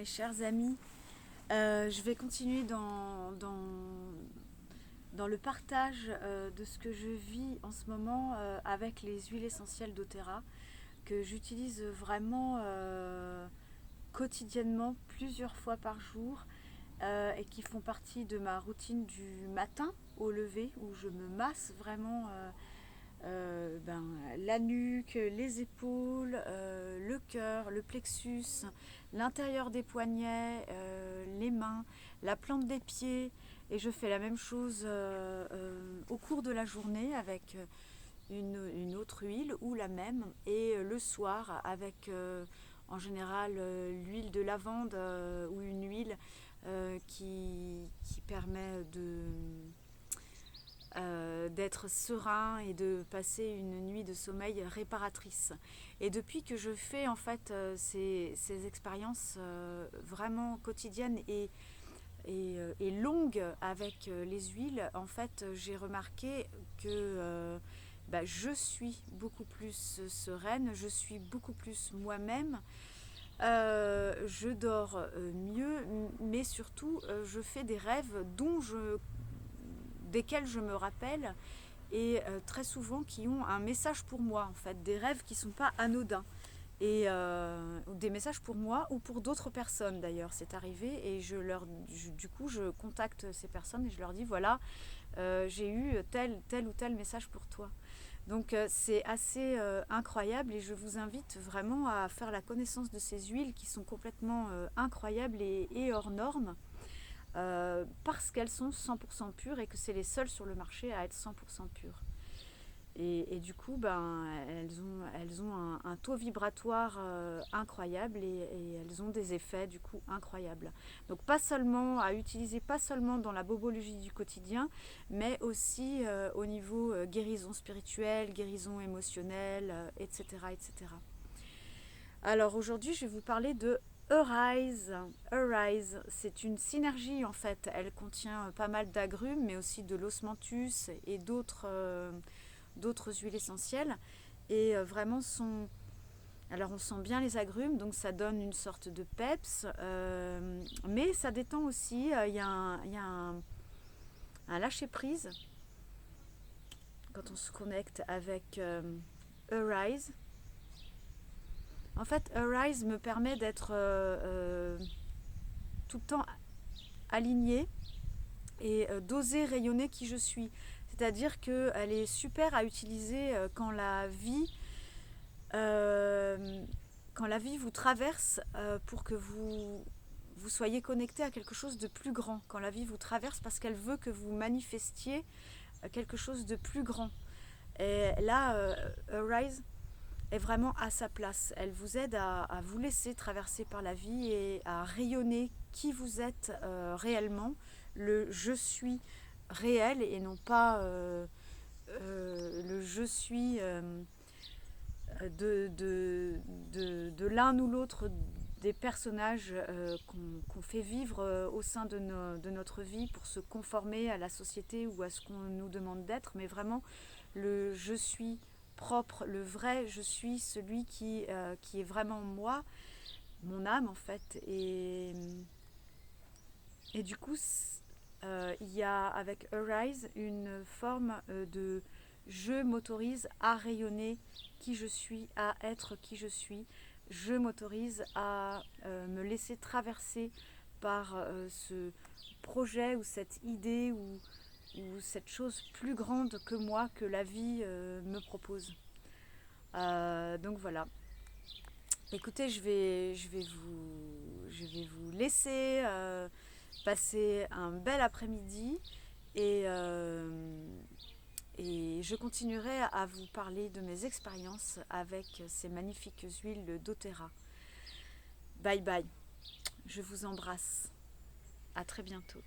mes chers amis. Je vais continuer dans le partage de ce que je vis en ce moment avec les huiles essentielles doTERRA que j'utilise vraiment quotidiennement, plusieurs fois par jour et qui font partie de ma routine du matin au lever où je me masse vraiment la nuque, les épaules, le cœur, le plexus, l'intérieur des poignets, les mains, la plante des pieds. Et je fais la même chose au cours de la journée avec une autre huile ou la même. Et le soir avec en général l'huile de lavande ou une huile qui permet d'être serein et de passer une nuit de sommeil réparatrice. Et depuis que je fais en fait ces expériences vraiment quotidiennes et longues avec les huiles, en fait j'ai remarqué que je suis beaucoup plus sereine, je suis beaucoup plus moi-même. Je dors mieux, mais surtout je fais des rêves desquels je me rappelle et très souvent qui ont un message pour moi, en fait, des rêves qui ne sont pas anodins. Et des messages pour moi ou pour d'autres personnes d'ailleurs, c'est arrivé et du coup je contacte ces personnes et je leur dis voilà, j'ai eu tel ou tel message pour toi. Donc c'est assez incroyable et je vous invite vraiment à faire la connaissance de ces huiles qui sont complètement incroyables et hors normes. Parce qu'elles sont 100% pures et que c'est les seules sur le marché à être 100% pures. Et du coup, elles ont un taux vibratoire incroyable et elles ont des effets du coup incroyables. Donc pas seulement à utiliser, pas seulement dans la bobologie du quotidien, mais aussi au niveau guérison spirituelle, guérison émotionnelle, etc., etc. Alors aujourd'hui, je vais vous parler de Arise. Arise, c'est une synergie en fait. Elle contient pas mal d'agrumes, mais aussi de l'osmanthus et d'autres huiles essentielles. Et vraiment, alors on sent bien les agrumes, donc ça donne une sorte de peps, mais ça détend aussi. Il y a un lâcher-prise quand on se connecte avec Arise. En fait, Arise me permet d'être tout le temps alignée et d'oser rayonner qui je suis. C'est-à-dire qu'elle est super à utiliser quand la vie vous traverse pour que vous soyez connecté à quelque chose de plus grand. Quand la vie vous traverse parce qu'elle veut que vous manifestiez quelque chose de plus grand. Et là, Arise est vraiment à sa place. Elle vous aide à vous laisser traverser par la vie et à rayonner qui vous êtes réellement, le je suis réel et non pas le je suis de l'un ou l'autre des personnages qu'on fait vivre au sein de notre vie pour se conformer à la société ou à ce qu'on nous demande d'être, mais vraiment le je suis propre, le vrai je suis, celui qui est vraiment moi, mon âme en fait. Et du coup, il y a avec Arise une forme de je m'autorise à rayonner qui je suis, à être qui je suis. Je m'autorise à me laisser traverser par ce projet ou cette idée ou cette chose plus grande que moi que la vie me propose. Donc voilà. Écoutez, je vais vous laisser passer un bel après-midi et, et je continuerai à vous parler de mes expériences avec ces magnifiques huiles de doTERRA. Bye bye, je vous embrasse. À très bientôt.